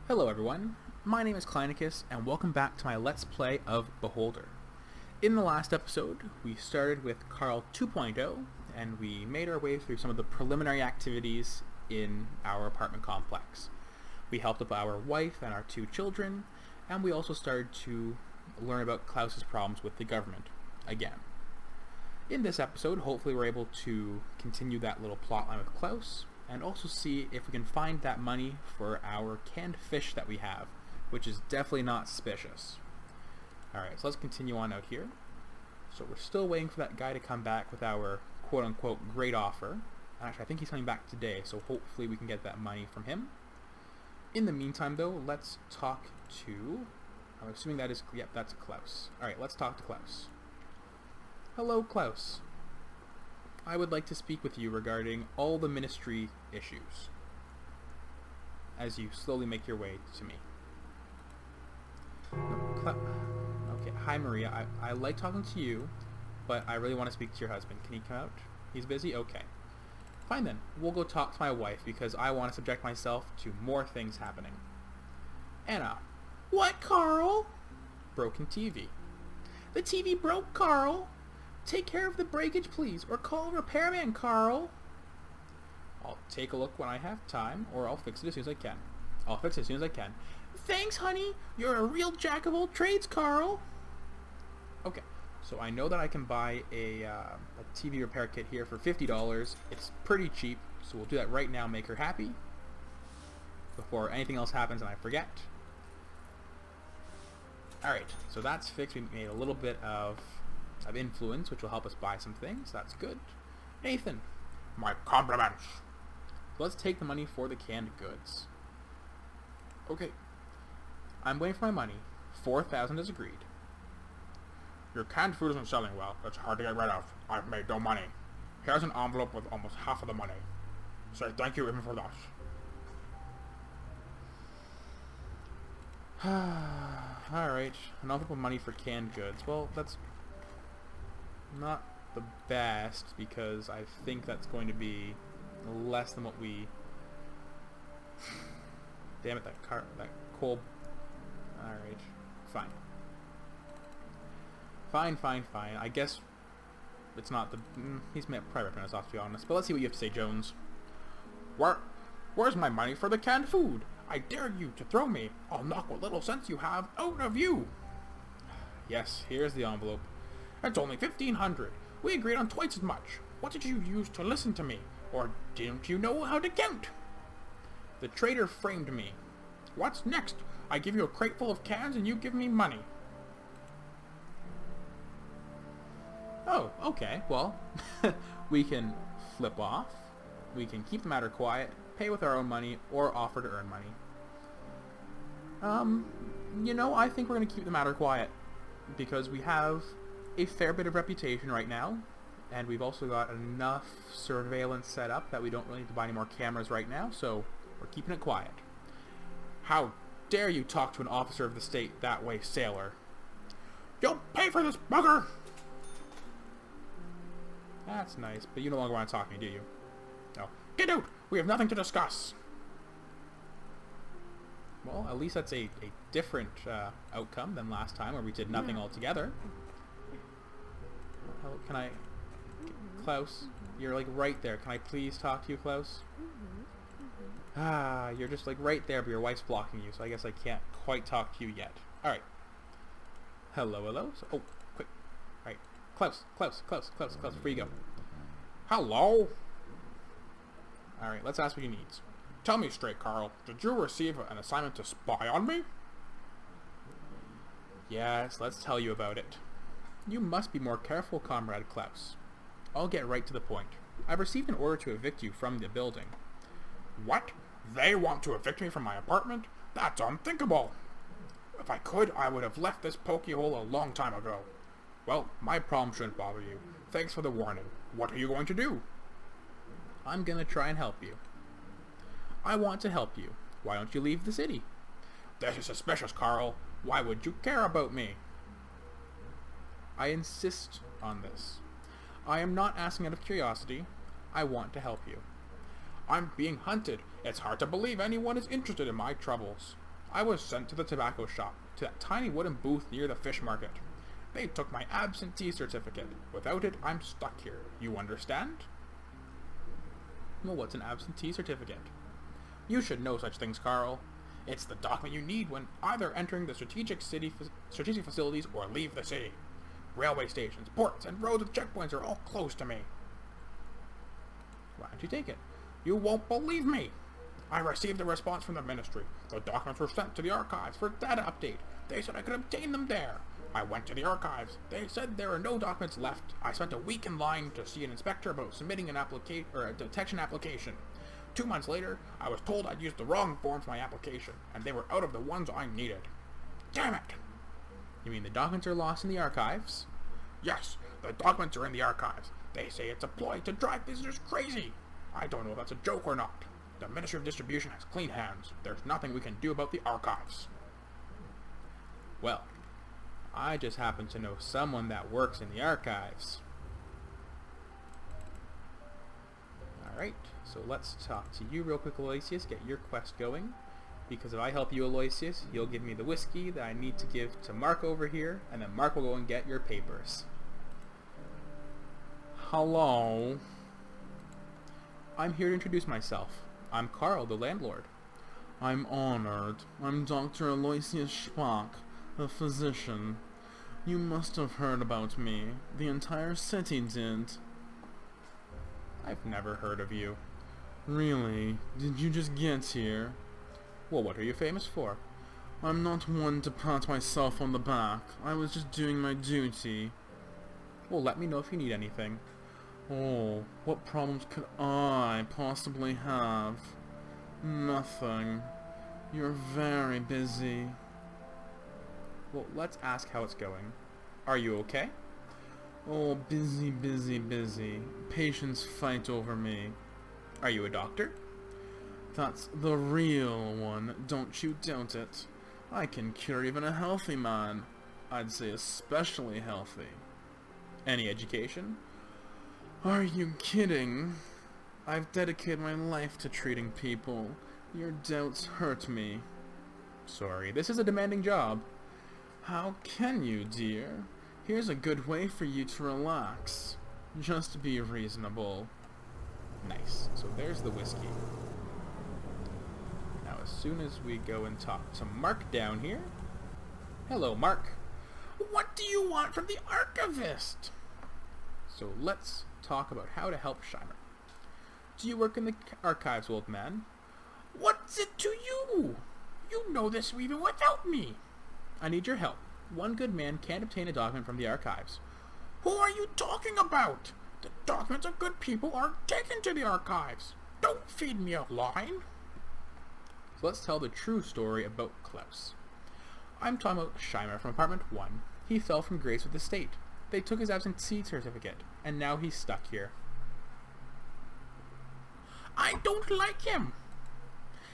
Hello everyone, my name is Kleinicus, and welcome back to my Let's Play of Beholder. In the last episode, we started with Carl 2.0, and we made our way through some of the preliminary activities in our apartment complex. We helped up our wife and our 2 children, and we also started to learn about Klaus's problems with the government, again. In this episode, hopefully we're able to continue that little plotline with Klaus, and also see if we can find that money for our canned fish that we have, which is definitely not suspicious. Alright, so let's continue on out here. So we're still waiting for that guy to come back with our quote-unquote great offer. Actually, I think he's coming back today, so hopefully we can get that money from him. In the meantime, though, let's talk to... I'm assuming that is... Yep, that's Klaus. Alright, let's talk to Klaus. Hello, Klaus. I would like to speak with you regarding all the ministry issues as you slowly make your way to me. No, okay, hi Maria, I like talking to you, but I really want to speak to your husband. Can he come out? He's busy? Okay. Fine then, we'll go talk to my wife because I want to subject myself to more things happening. Anna. What, Carl? Broken TV. The TV broke, Carl. Take care of the breakage, please, or call a repairman, Carl. I'll take a look when I have time, or I'll fix it as soon as I can. I'll fix it as soon as I can. Thanks, honey. You're a real jack of all trades, Carl. Okay, so I know that I can buy a TV repair kit here for $50. It's pretty cheap, so we'll do that right now, make her happy, before anything else happens and I forget. Alright, so that's fixed. We made a little bit of influence, which will help us buy some things. That's good. Nathan. My compliments. So let's take the money for the canned goods. Okay. I'm waiting for my money. 4,000 is agreed. Your canned food isn't selling well. It's hard to get rid of. I've made no money. Here's an envelope with almost half of the money. Say thank you even for that. Alright. An envelope of money for canned goods. Well, that's not the best, because I think that's going to be less than what we... Damn it, that coal... Alright, fine. Fine. I guess it's not the... He's probably ripping us off, to be honest. But let's see what you have to say, Jones. Where's my money for the canned food? I dare you to throw me. I'll knock what little sense you have out of you. Yes, here's the envelope. It's only 1,500. We agreed on twice as much. What did you use to listen to me? Or didn't you know how to count? The traitor framed me. What's next? I give you a crate full of cans and you give me money. Oh, okay. Well, we can flip off. We can keep the matter quiet, pay with our own money, or offer to earn money. You know, I think we're going to keep the matter quiet, because we have a fair bit of reputation right now, and we've also got enough surveillance set up that we don't really need to buy any more cameras right now, so we're keeping it quiet. How dare you talk to an officer of the state that way, sailor? You'll pay for this, bugger! That's nice, but you no longer want to talk to me, do you? No. Get out! We have nothing to discuss! Well, at least that's a different outcome than last time, where we did nothing altogether. Oh, can I... Klaus, you're like right there. Can I please talk to you, Klaus? Ah, you're just like right there, but your wife's blocking you, so I guess I can't quite talk to you yet. Alright. Hello. So, oh, quick. Alright. Klaus, before you go. Hello? Alright, let's ask what he needs. Tell me straight, Carl. Did you receive an assignment to spy on me? Yes, let's tell you about it. You must be more careful, Comrade Klaus. I'll get right to the point. I've received an order to evict you from the building. What? They want to evict me from my apartment? That's unthinkable! If I could, I would have left this pokey-hole a long time ago. Well, my problem shouldn't bother you. Thanks for the warning. What are you going to do? I'm gonna try and help you. I want to help you. Why don't you leave the city? This is suspicious, Carl. Why would you care about me? I insist on this. I am not asking out of curiosity. I want to help you. I'm being hunted. It's hard to believe anyone is interested in my troubles. I was sent to the tobacco shop, to that tiny wooden booth near the fish market. They took my absentee certificate. Without it, I'm stuck here. You understand? Well, what's an absentee certificate? You should know such things, Carl. It's the document you need when either entering the strategic facilities or leave the city. Railway stations, ports, and roads with checkpoints are all close to me. Why don't you take it? You won't believe me! I received a response from the ministry. The documents were sent to the archives for data update. They said I could obtain them there. I went to the archives. They said there are no documents left. I spent a week in line to see an inspector about submitting a detection application. 2 months later, I was told I'd used the wrong form for my application, and they were out of the ones I needed. Damn it! You mean the documents are lost in the archives? Yes, the documents are in the archives. They say it's a ploy to drive visitors crazy. I don't know if that's a joke or not. The Ministry of Distribution has clean hands. There's nothing we can do about the archives. Well, I just happen to know someone that works in the archives. Alright, so let's talk to you real quick, Aloysius, get your quest going. Because if I help you, Aloysius, you'll give me the whiskey that I need to give to Mark over here, and then Mark will go and get your papers. Hello. I'm here to introduce myself. I'm Carl, the landlord. I'm honored. I'm Dr. Aloysius Spock, a physician. You must have heard about me. The entire city did. I've never heard of you. Really? Did you just get here? Well, what are you famous for? I'm not one to pat myself on the back. I was just doing my duty. Well, let me know if you need anything. Oh, what problems could I possibly have? Nothing. You're very busy. Well, let's ask how it's going. Are you okay? Oh, busy, busy, busy. Patients fight over me. Are you a doctor? That's the real one, don't you doubt it. I can cure even a healthy man. I'd say especially healthy. Any education? Are you kidding? I've dedicated my life to treating people. Your doubts hurt me. Sorry, this is a demanding job. How can you, dear? Here's a good way for you to relax. Just be reasonable. Nice. So there's the whiskey. Now as soon as we go and talk to Mark down here... Hello, Mark. What do you want from the archivist? So let's talk about how to help Scheimer. Do you work in the archives, old man? What's it to you? You know this even without me. I need your help. One good man can't obtain a document from the archives. Who are you talking about? The documents of good people aren't taken to the archives. Don't feed me a line. So let's tell the true story about Klaus. I'm talking about Scheimer from apartment 1. He fell from grace with the state. They took his absentee certificate, and now he's stuck here. I don't like him.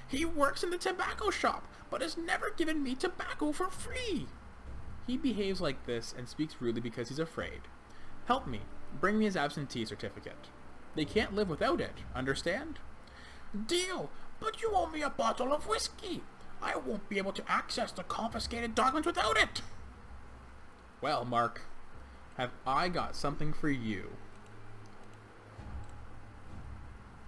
He works in the tobacco shop, but has never given me tobacco for free. He behaves like this and speaks rudely because he's afraid. Help me. Bring me his absentee certificate. They can't live without it, understand? Deal, but you owe me a bottle of whiskey. I won't be able to access the confiscated documents without it. Well, Mark, have I got something for you.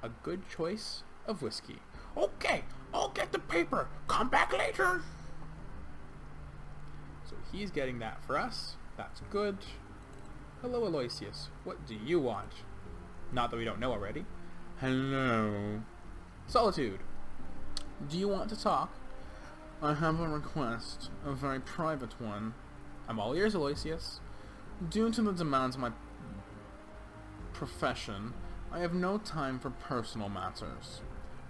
A good choice of whiskey. Okay, I'll get the paper. Come back later. So he's getting that for us. That's good. Hello, Aloysius. What do you want? Not that we don't know already. Hello. Solitude. Do you want to talk? I have a request, a very private one. I'm all ears, Aloysius. Due to the demands of my profession, I have no time for personal matters.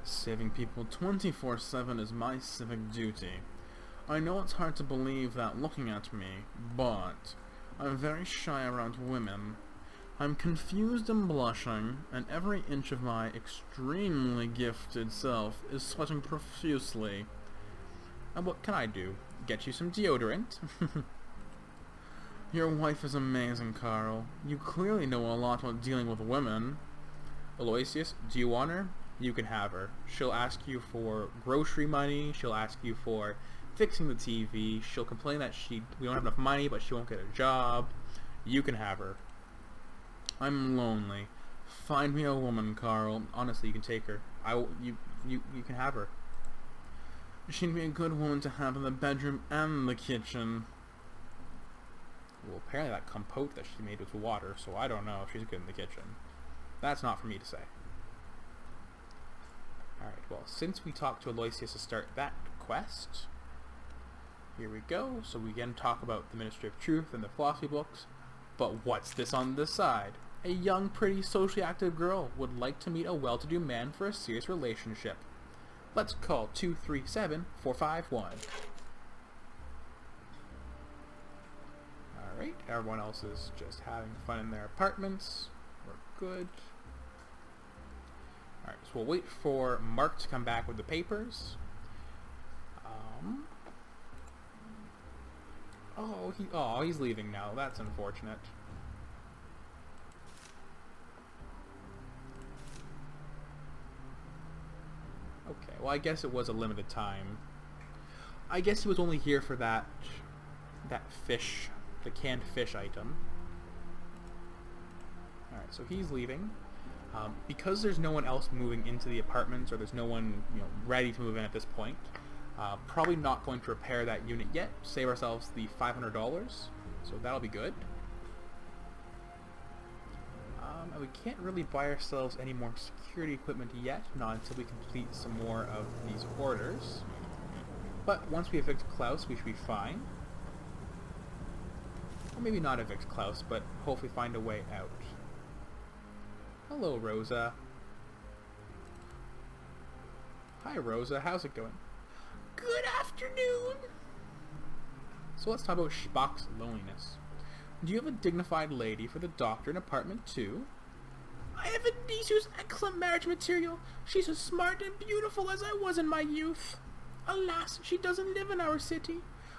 Saving people 24/7 is my civic duty. I know it's hard to believe that looking at me, but I'm very shy around women. I'm confused and blushing, and every inch of my extremely gifted self is sweating profusely. And what can I do? Get you some deodorant? Your wife is amazing, Carl. You clearly know a lot about dealing with women. Aloysius, do you want her? you can have her. She'll ask you for grocery money. She'll ask you for fixing the TV. She'll complain that we don't have enough money, but she won't get a job. You can have her. I'm lonely. Find me a woman, Carl. Honestly, you can take her. You can have her. She'd be a good woman to have in the bedroom and the kitchen. Well, apparently that compote that she made was water, so I don't know if she's good in the kitchen. That's not for me to say. Alright, well, since we talked to Aloysius to start that quest, here we go. So we again talk about the Ministry of Truth and the philosophy books. But what's this on this side? A young, pretty, socially active girl would like to meet a well-to-do man for a serious relationship. Let's call 237-451. Alright, everyone else is just having fun in their apartments. We're good. Alright, so we'll wait for Mark to come back with the papers. He's leaving now. That's unfortunate. Okay, well I guess it was a limited time. I guess he was only here for that fish, the canned fish item. Alright, so he's leaving. Because there's no one else moving into the apartments, or there's no one ready to move in at this point, probably not going to repair that unit yet. Save ourselves the $500, so that'll be good. And we can't really buy ourselves any more security equipment yet, not until we complete some more of these orders. But once we evict Klaus, we should be fine. Or maybe not evict Klaus, but hopefully find a way out. Hello, Rosa. Hi, Rosa. How's it going? Good afternoon. So let's talk about Spock's loneliness. Do you have a dignified lady for the doctor in apartment 2? I have a niece who's excellent marriage material. She's as smart and beautiful as I was in my youth. Alas, she doesn't live in our city.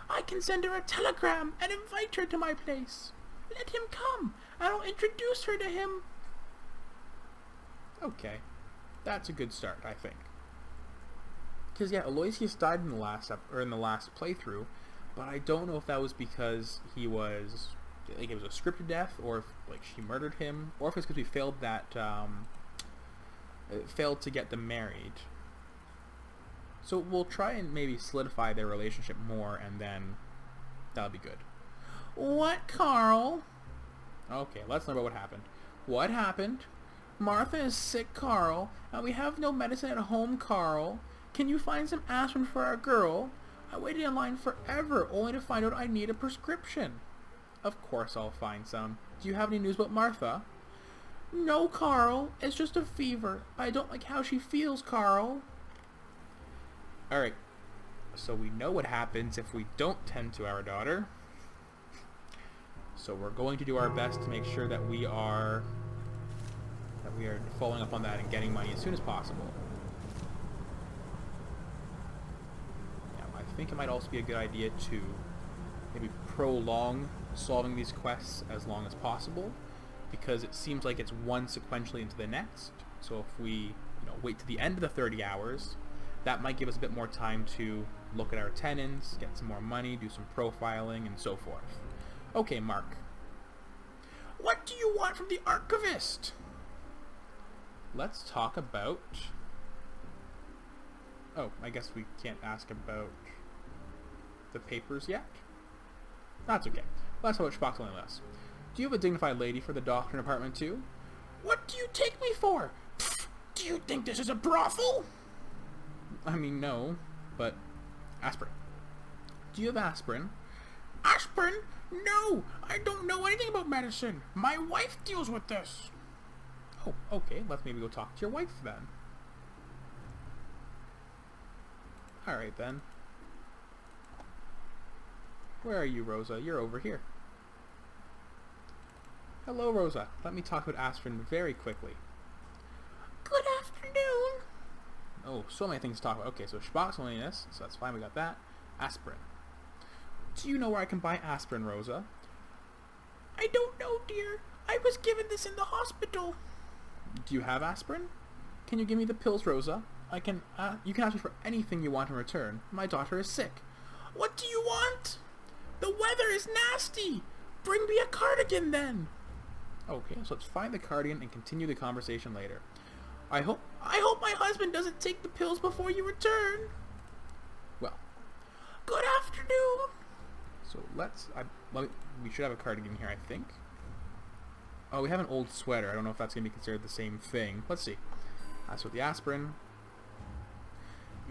I can send her a telegram and invite her to my place. Let him come, and I'll introduce her to him. Okay, that's a good start, I think. Because yeah, Aloysius died in the last playthrough, but I don't know if that was because he was it was a scripted death, or if she murdered him, or if it's because we failed to get them married. So we'll try and maybe solidify their relationship more, and then that'll be good. What, Carl? Okay, let's learn about what happened. What happened? Martha is sick, Carl, and we have no medicine at home, Carl. Can you find some aspirin for our girl? I waited in line forever, only to find out I need a prescription. Of course I'll find some. Do you have any news about Martha? No, Carl. It's just a fever. I don't like how she feels, Carl. Alright. So we know what happens if we don't tend to our daughter. So we're going to do our best to make sure that we are following up on that and getting money as soon as possible. Now, I think it might also be a good idea to maybe prolong solving these quests as long as possible, because it seems like it's one sequentially into the next. So if we wait to the end of the 30 hours, that might give us a bit more time to look at our tenants, get some more money, do some profiling, and so forth. Okay, Mark. What do you want from the archivist? Let's talk about... Oh, I guess we can't ask about the papers yet? That's okay. Let's talk about Spock's loneliness. Do you have a dignified lady for the doctor in apartment 2? What do you take me for? Pfft, do you think this is a brothel? I mean, no, but aspirin. Do you have aspirin? Aspirin? No, I don't know anything about medicine. My wife deals with this. Oh, okay. Let's maybe go talk to your wife then. Alright then. Where are you, Rosa? You're over here. Hello, Rosa. Let me talk about aspirin very quickly. Good afternoon. Oh, so many things to talk about. Okay, so Spock's loneliness, so that's fine, we got that. Aspirin. Do you know where I can buy aspirin, Rosa? I don't know, dear. I was given this in the hospital. Do you have aspirin? Can you give me the pills, Rosa? You can ask me for anything you want in return. My daughter is sick. What do you want? The weather is nasty. Bring me a cardigan then. Okay, so let's find the cardigan and continue the conversation later. I hope my husband doesn't take the pills before you return. Well, good afternoon. So we should have a cardigan here, I think. Oh, we have an old sweater. I don't know if that's going to be considered the same thing. Let's see. That's with the aspirin.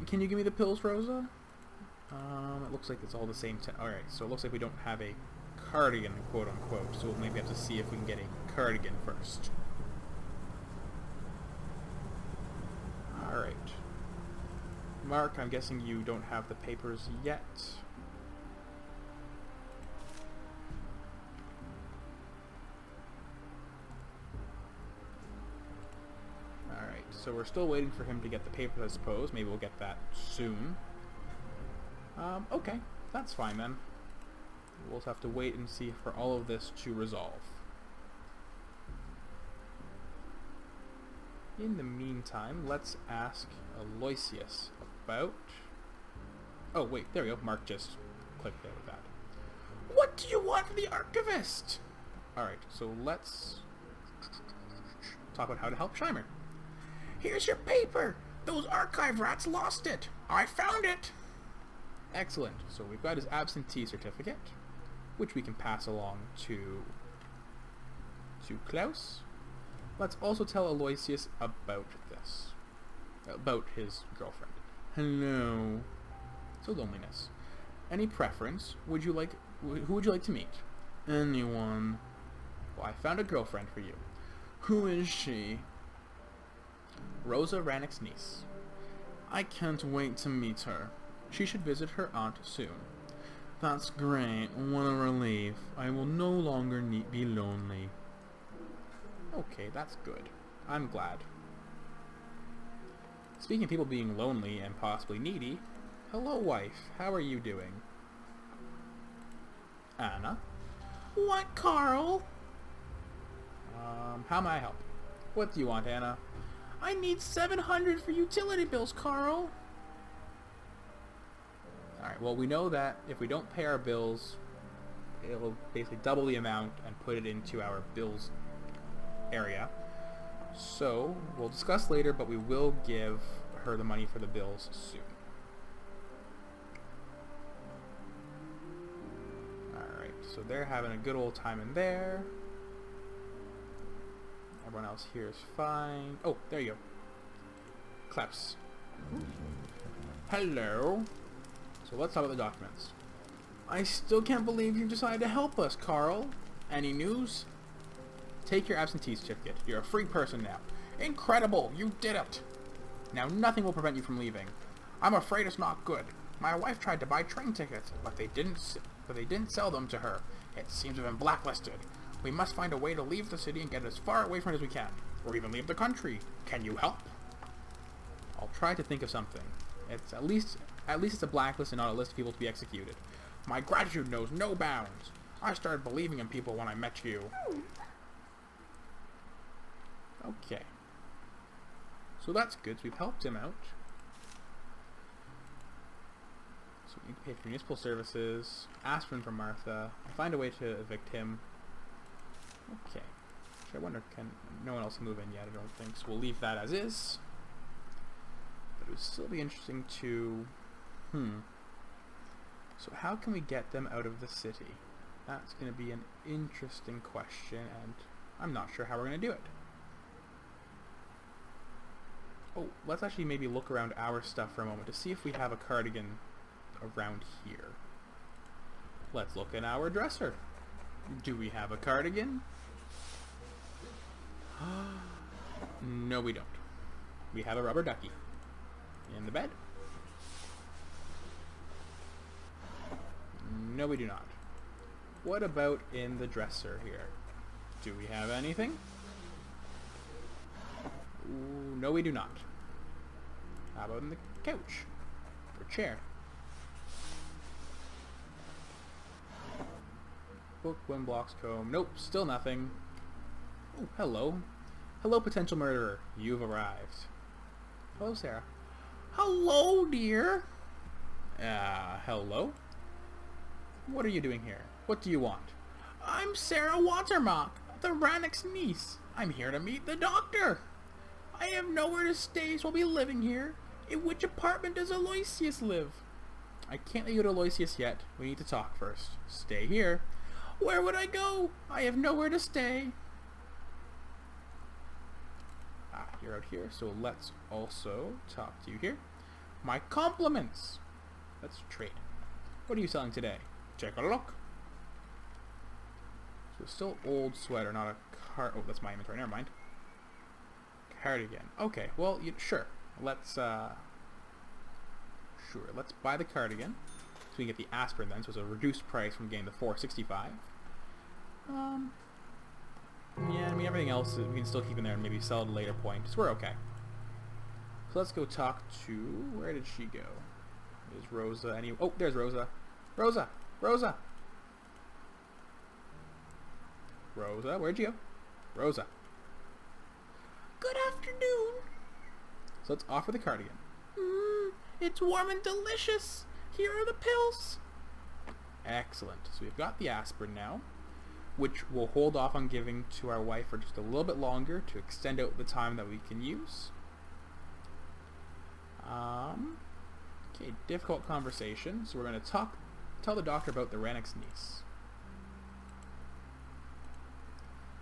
Can you give me the pills, Rosa? It looks like it's all the same. Alright, so it looks like we don't have a cardigan, quote unquote. So we'll maybe have to see if we can get a cardigan first. Alright. Mark, I'm guessing you don't have the papers yet. Alright, so we're still waiting for him to get the papers, I suppose. Maybe we'll get that soon. Okay, that's fine then. We'll just have to wait and see for all of this to resolve. In the meantime, let's ask Aloysius about... Oh, wait, there we go. Mark just clicked there with that. What do you want from the archivist? Alright, so let's talk about how to help Scheimer. Here's your paper. Those archive rats lost it. I found it. Excellent. So we've got his absentee certificate, which we can pass along to Klaus. Let's also tell Aloysius about this. About his girlfriend. Hello. So loneliness. Any preference? Who would you like to meet? Anyone. Well, I found a girlfriend for you. Who is she? Rosa Rannick's niece. I can't wait to meet her. She should visit her aunt soon. That's great. What a relief. I will no longer be lonely. Okay, that's good. I'm glad. Speaking of people being lonely and possibly needy, hello, wife. How are you doing? Anna? What, Carl? How may I help? What do you want, Anna? I need $700 for utility bills, Carl. Alright, well, we know that if we don't pay our bills, it will basically double the amount and put it into our bills area. So, we'll discuss later, but we will give her the money for the bills soon. Alright, so they're having a good old time in there. Everyone else here is fine. Oh, there you go. Klaus. Hello. So let's talk about the documents. I still can't believe you decided to help us, Carl. Any news? Take your absentee certificate. You're a free person now. Incredible! You did it! Now nothing will prevent you from leaving. I'm afraid it's not good. My wife tried to buy train tickets, but they didn't sell them to her. It seems we've been blacklisted. We must find a way to leave the city and get as far away from it as we can. Or even leave the country. Can you help? I'll try to think of something. It's at least it's a blacklist and not a list of people to be executed. My gratitude knows no bounds. I started believing in people when I met you. Okay. So that's good. So we've helped him out. So we need to pay for municipal services. Aspirin for Martha. Find a way to evict him. Okay. I wonder, can no one else move in yet? I don't think. So we'll leave that as is. But it would still be interesting to... So how can we get them out of the city? That's going to be an interesting question, and I'm not sure how we're going to do it. Oh, let's actually maybe look around our stuff for a moment to see if we have a cardigan around here. Let's look in our dresser. Do we have a cardigan? No, we don't. We have a rubber ducky. In the bed? No, we do not. What about in the dresser here? Do we have anything? Ooh, no, we do not. How about in the couch? Or chair? Book, wind blocks, comb. Nope, still nothing. Oh, hello. Hello, potential murderer. You've arrived. Hello, Sarah. Hello, dear. Hello? What are you doing here? What do you want? I'm Sarah Watermock, the Rannoch's niece. I'm here to meet the doctor. I have nowhere to stay, so I'll be living here. In which apartment does Aloysius live? I can't let you go to Aloysius yet. We need to talk first. Stay here. Where would I go? I have nowhere to stay. You're out here, so let's also talk to you here. My compliments! Let's trade. What are you selling today? Take a look. So it's still old sweater, not a oh, that's my inventory. Never mind. Cardigan. Okay, well, sure. Let's, sure. Let's buy the cardigan. So we can get the aspirin then, so it's a reduced price from getting the $4.65. Yeah, I mean, everything else we can still keep in there and maybe sell at a later point, so we're okay. So let's go talk to... Where did she go? Is Rosa any... Oh, there's Rosa. Rosa! Rosa! Rosa, where'd you go? Rosa. Good afternoon. So let's offer the cardigan. It's warm and delicious. Here are the pills. Excellent. So we've got the aspirin now, which we'll hold off on giving to our wife for just a little bit longer to extend out the time that we can use. Okay, difficult conversation. So we're going to tell the doctor about the Rannoch's niece.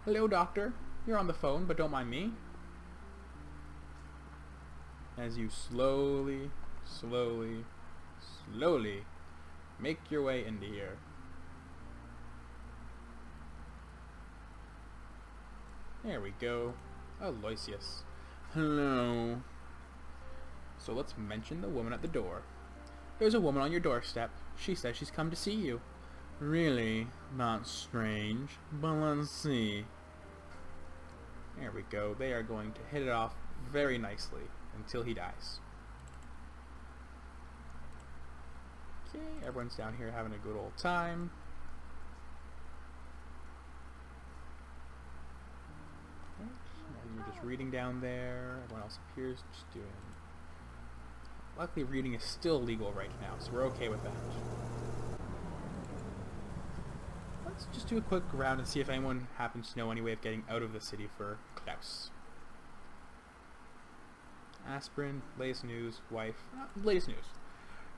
Hello, doctor. You're on the phone, but don't mind me. As you slowly make your way into here. There we go. Aloysius. Hello. So let's mention the woman at the door. There's a woman on your doorstep. She says she's come to see you. Really? That's strange. But let's see. There we go. They are going to hit it off very nicely until he dies. Okay, everyone's down here having a good old time. You're just reading down there. Everyone else appears just doing... Luckily, reading is still legal right now, so we're okay with that. Let's just do a quick round and see if anyone happens to know any way of getting out of the city for Klaus. Aspirin, latest news, wife, latest news.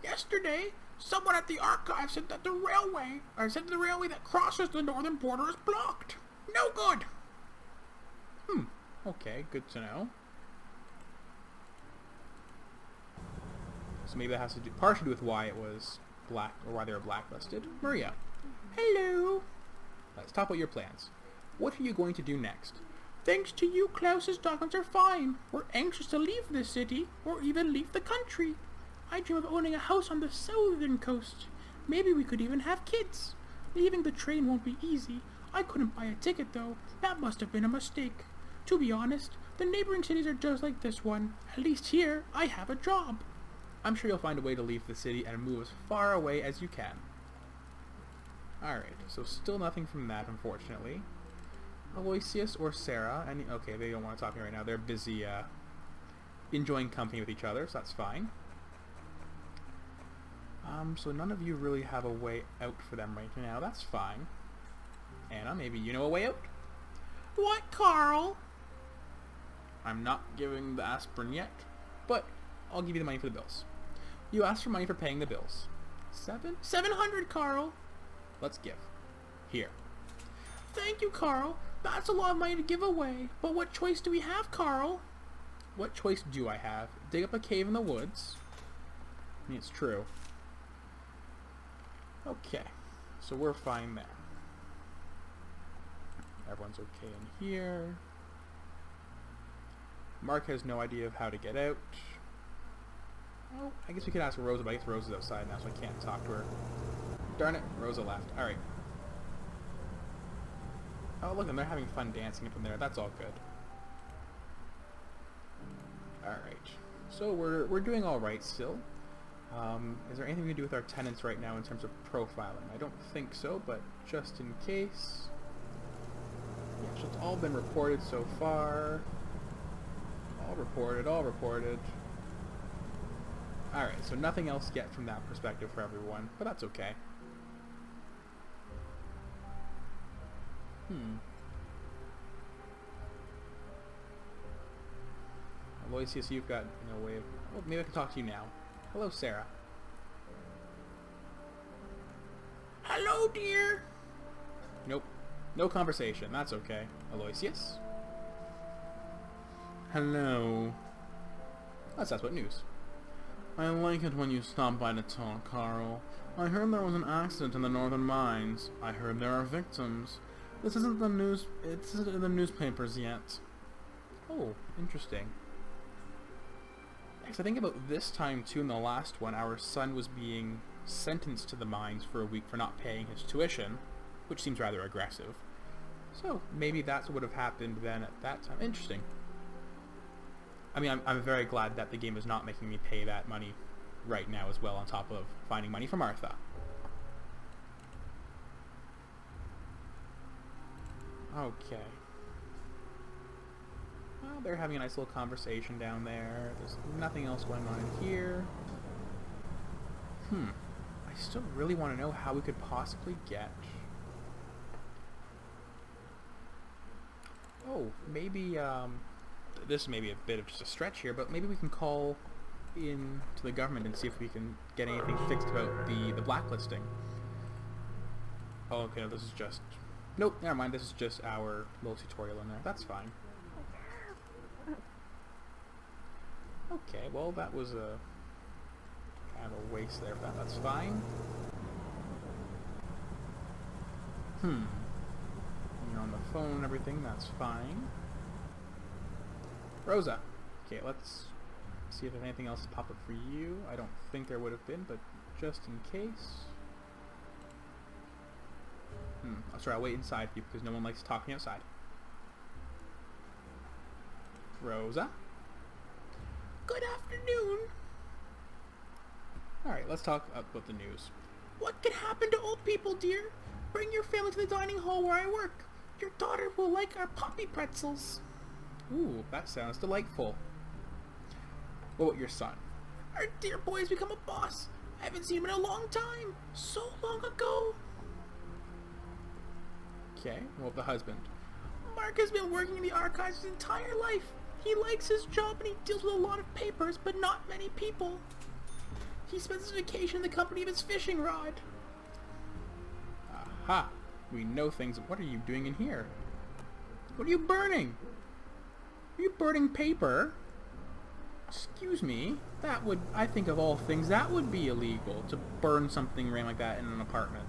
Yesterday, someone at the archive said that the railway that crosses the northern border is blocked. No good. Okay, good to know. So maybe that has to do partially with why it was black, or why they were blacklisted. Maria. Hello. Let's talk about your plans. What are you going to do next? Thanks to you, Klaus's documents are fine. We're anxious to leave the city, or even leave the country. I dream of owning a house on the southern coast. Maybe we could even have kids. Leaving the train won't be easy. I couldn't buy a ticket, though. That must have been a mistake. To be honest, the neighboring cities are just like this one. At least here, I have a job. I'm sure you'll find a way to leave the city and move as far away as you can. Alright, so still nothing from that, unfortunately. Aloysius or Sarah, okay, they don't want to talk to me right now. They're busy enjoying company with each other, so that's fine. So none of you really have a way out for them right now. That's fine. Anna, maybe you know a way out? What, Carl? I'm not giving the aspirin yet, but I'll give you the money for the bills. You asked for money for paying the bills. 700, Carl. Let's give. Here. Thank you, Carl. That's a lot of money to give away. But what choice do we have, Carl? What choice do I have? Dig up a cave in the woods. I mean, it's true. Okay. So we're fine there. Everyone's okay in here. Mark has no idea of how to get out. Oh, I guess we could ask Rosa, but I guess Rosa's outside now, so I can't talk to her. Darn it, Rosa left. Alright. Oh, look, and they're having fun dancing up in there. That's all good. Alright. So we're doing alright still. Is there anything we can do with our tenants right now in terms of profiling? I don't think so, but just in case... Yeah, so it's all been reported so far. All reported, all reported. Alright, so nothing else yet from that perspective for everyone, but that's okay. Aloysius, you've got no way of... Well, maybe I can talk to you now. Hello, Sarah. Hello, dear. Nope. No conversation. That's okay. Aloysius? Hello. That's what news. I like it when you stop by to talk, Carl. I heard there was an accident in the northern mines. I heard there are victims. This isn't the news. It isn't in the newspapers yet. Oh, interesting. Because I think about this time too in the last one, our son was being sentenced to the mines for a week for not paying his tuition, which seems rather aggressive. So maybe that's what would have happened then at that time. Interesting. I mean, I'm very glad that the game is not making me pay that money right now as well, on top of finding money for Martha. Okay. Well, they're having a nice little conversation down there. There's nothing else going on in here. I still really want to know how we could possibly get... Oh, maybe, this may be a bit of just a stretch here, but maybe we can call in to the government and see if we can get anything fixed about the blacklisting. Oh, okay, no, this is just... Nope, never mind, this is just our little tutorial in there. That's fine. Okay, well, that was a kind of a waste there, but that's fine. You're on the phone and everything, that's fine. Rosa. Okay, let's see if there's anything else to pop up for you. I don't think there would have been, but just in case. Oh, sorry, I'll wait inside for you because no one likes talking outside. Rosa? Good afternoon. Alright, let's talk about the news. What can happen to old people, dear? Bring your family to the dining hall where I work. Your daughter will like our poppy pretzels. Ooh, that sounds delightful. What about your son? Our dear boy has become a boss. I haven't seen him in a long time. So long ago. Okay, what about the husband? Mark has been working in the archives his entire life. He likes his job and he deals with a lot of papers, but not many people. He spends his vacation in the company of his fishing rod. Aha! We know things. What are you doing in here? What are you burning? Are you burning paper? Excuse me? That would, I think of all things, that would be illegal, to burn something like that in an apartment.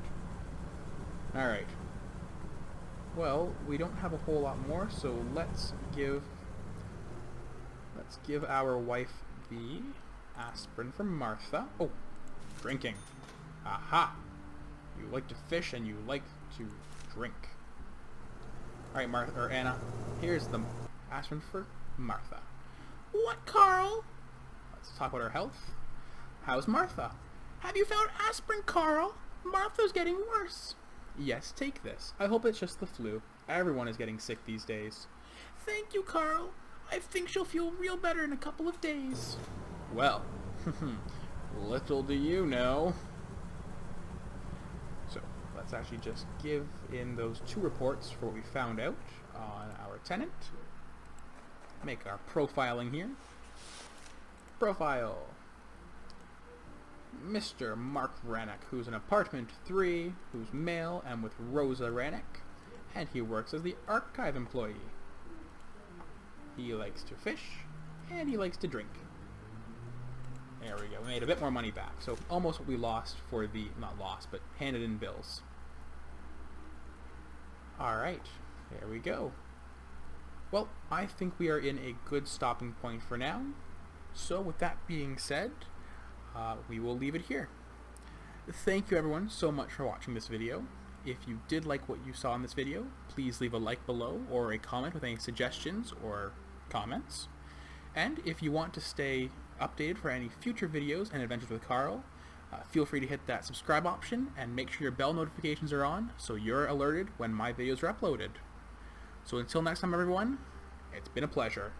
Alright. Well, we don't have a whole lot more, so let's give our wife the aspirin from Martha. Oh, drinking. Aha! You like to fish and you like to drink. Alright, Martha, or Anna, here's the aspirin for Martha. What, Carl? Let's talk about her health. How's Martha? Have you found aspirin, Carl? Martha's getting worse. Yes, take this. I hope it's just the flu. Everyone is getting sick these days. Thank you, Carl. I think she'll feel real better in a couple of days. Well, little do you know. So, let's actually just give in those 2 reports for what we found out on our tenant. Make our profiling here. Profile. Mr. Mark Rannoch, who's in apartment 3, who's male and with Rosa Rannoch, and he works as the archive employee. He likes to fish, and he likes to drink. There we go, we made a bit more money back, so almost what we lost for the, not lost, but handed in bills. Alright, there we go. Well, I think we are in a good stopping point for now, so with that being said, we will leave it here. Thank you everyone so much for watching this video. If you did like what you saw in this video, please leave a like below or a comment with any suggestions or comments. And if you want to stay updated for any future videos and adventures with Carl, feel free to hit that subscribe option and make sure your bell notifications are on so you're alerted when my videos are uploaded. So until next time everyone, it's been a pleasure.